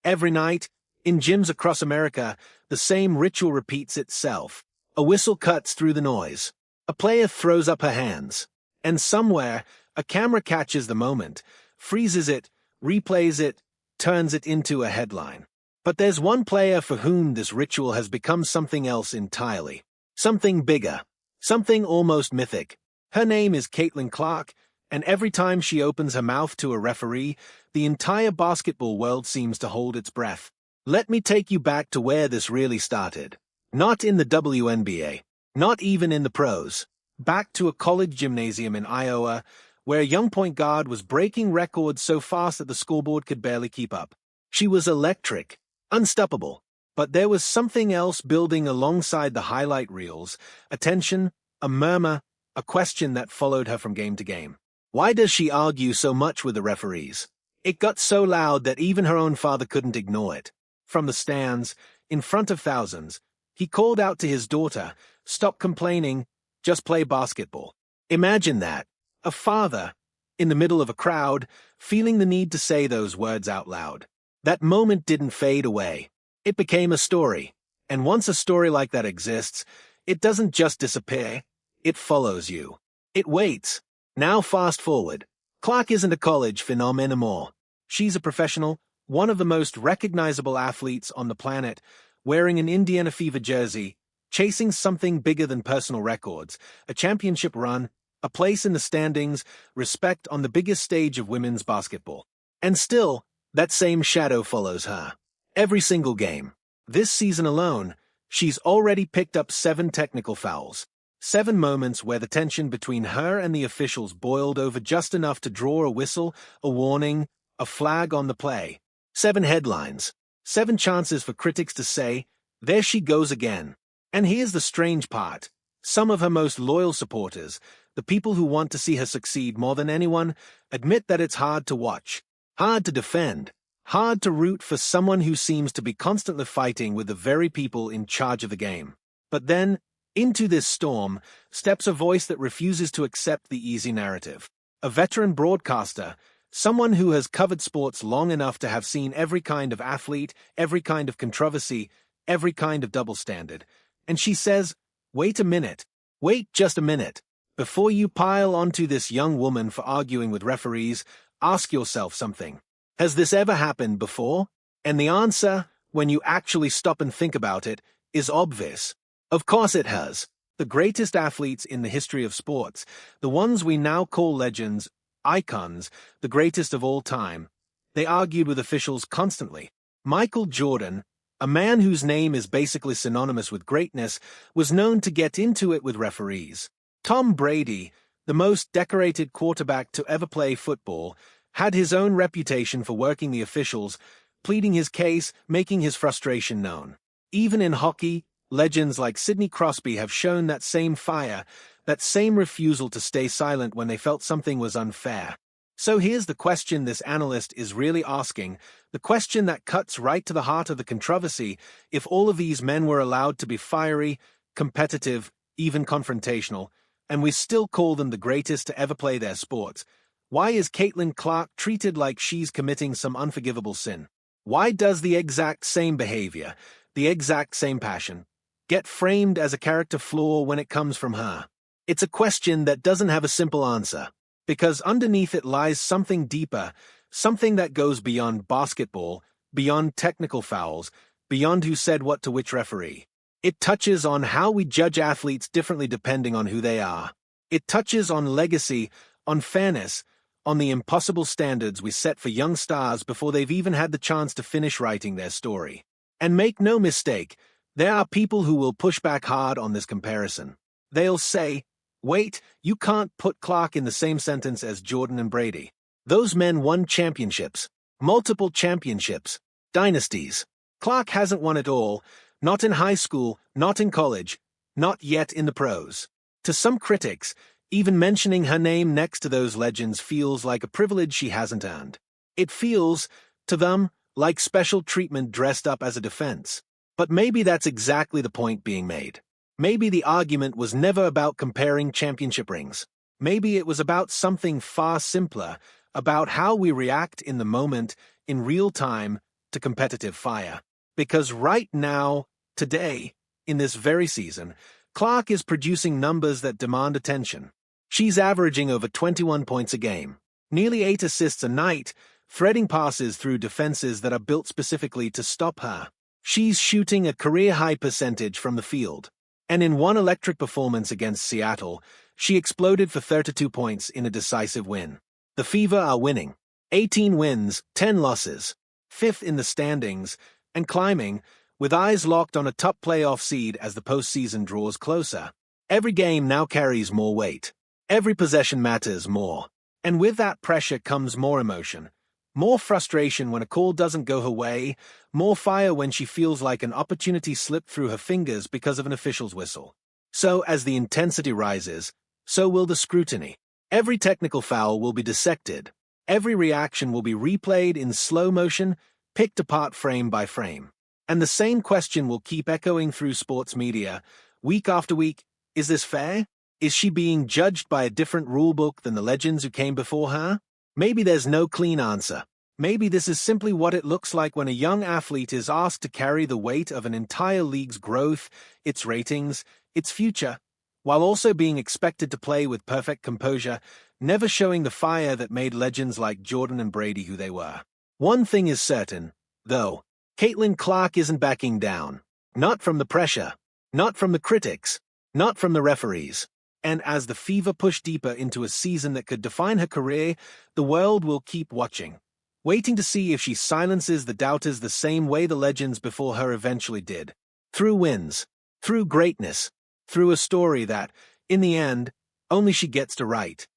Every night, in gyms across America, the same ritual repeats itself. A whistle cuts through the noise. A player throws up her hands. And somewhere, a camera catches the moment, freezes it, replays it, turns it into a headline. But there's one player for whom this ritual has become something else entirely. Something bigger. Something almost mythic. Her name is Caitlin Clark, and every time she opens her mouth to a referee, the entire basketball world seems to hold its breath. Let me take you back to where this really started. Not in the WNBA. Not even in the pros. Back to a college gymnasium in Iowa, where a young point guard was breaking records so fast that the scoreboard could barely keep up. She was electric, unstoppable. But there was something else building alongside the highlight reels, a tension, a murmur, a question that followed her from game to game. Why does she argue so much with the referees? It got so loud that even her own father couldn't ignore it. From the stands, in front of thousands, he called out to his daughter, "Stop complaining, just play basketball." Imagine that. A father, in the middle of a crowd, feeling the need to say those words out loud. That moment didn't fade away. It became a story. And once a story like that exists, it doesn't just disappear. It follows you. It waits. Now fast forward. Clark isn't a college phenom anymore. She's a professional, one of the most recognizable athletes on the planet, wearing an Indiana Fever jersey, chasing something bigger than personal records, a championship run, a place in the standings, respect on the biggest stage of women's basketball. And still, that same shadow follows her. Every single game. This season alone, she's already picked up 7 technical fouls. 7 moments where the tension between her and the officials boiled over just enough to draw a whistle, a warning, a flag on the play. 7 headlines. 7 chances for critics to say, "There she goes again." And here's the strange part. Some of her most loyal supporters, the people who want to see her succeed more than anyone, admit that it's hard to watch, hard to defend, hard to root for someone who seems to be constantly fighting with the very people in charge of the game. But then, into this storm, steps a voice that refuses to accept the easy narrative. A veteran broadcaster, someone who has covered sports long enough to have seen every kind of athlete, every kind of controversy, every kind of double standard. And she says, "Wait a minute. Wait just a minute. Before you pile onto this young woman for arguing with referees, ask yourself something. Has this ever happened before?" And the answer, when you actually stop and think about it, is obvious. Of course it has. The greatest athletes in the history of sports, the ones we now call legends, icons, the greatest of all time, they argued with officials constantly. Michael Jordan, a man whose name is basically synonymous with greatness, was known to get into it with referees. Tom Brady, the most decorated quarterback to ever play football, had his own reputation for working the officials, pleading his case, making his frustration known. Even in hockey, legends like Sidney Crosby have shown that same fire, that same refusal to stay silent when they felt something was unfair. So here's the question this analyst is really asking, the question that cuts right to the heart of the controversy: if all of these men were allowed to be fiery, competitive, even confrontational, and we still call them the greatest to ever play their sports, why is Caitlin Clark treated like she's committing some unforgivable sin? Why does the exact same behavior, the exact same passion, get framed as a character flaw when it comes from her? It's a question that doesn't have a simple answer, because underneath it lies something deeper, something that goes beyond basketball, beyond technical fouls, beyond who said what to which referee. It touches on how we judge athletes differently depending on who they are. It touches on legacy, on fairness, on the impossible standards we set for young stars before they've even had the chance to finish writing their story. And make no mistake, there are people who will push back hard on this comparison. They'll say, "Wait, you can't put Clark in the same sentence as Jordan and Brady. Those men won championships, multiple championships, dynasties. Clark hasn't won it all, not in high school, not in college, not yet in the pros." To some critics, even mentioning her name next to those legends feels like a privilege she hasn't earned. It feels, to them, like special treatment dressed up as a defense. But maybe that's exactly the point being made. Maybe the argument was never about comparing championship rings. Maybe it was about something far simpler, about how we react in the moment, in real time, to competitive fire. Because right now, today, in this very season, Clark is producing numbers that demand attention. She's averaging over 21 points a game, nearly 8 assists a night, threading passes through defenses that are built specifically to stop her. She's shooting a career-high percentage from the field. And in one electric performance against Seattle, she exploded for 32 points in a decisive win. The Fever are winning. 18 wins, 10 losses. 5th in the standings, and climbing, with eyes locked on a top playoff seed as the postseason draws closer. Every game now carries more weight. Every possession matters more. And with that pressure comes more emotion. More frustration when a call doesn't go her way, more fire when she feels like an opportunity slipped through her fingers because of an official's whistle. So as the intensity rises, so will the scrutiny. Every technical foul will be dissected. Every reaction will be replayed in slow motion, picked apart frame by frame. And the same question will keep echoing through sports media, week after week. Is this fair? Is she being judged by a different rulebook than the legends who came before her? Maybe there's no clean answer. Maybe this is simply what it looks like when a young athlete is asked to carry the weight of an entire league's growth, its ratings, its future, while also being expected to play with perfect composure, never showing the fire that made legends like Jordan and Brady who they were. One thing is certain, though. Caitlin Clark isn't backing down. Not from the pressure. Not from the critics. Not from the referees. And as the Fever push deeper into a season that could define her career, the world will keep watching, waiting to see if she silences the doubters the same way the legends before her eventually did. Through wins, through greatness, through a story that, in the end, only she gets to write.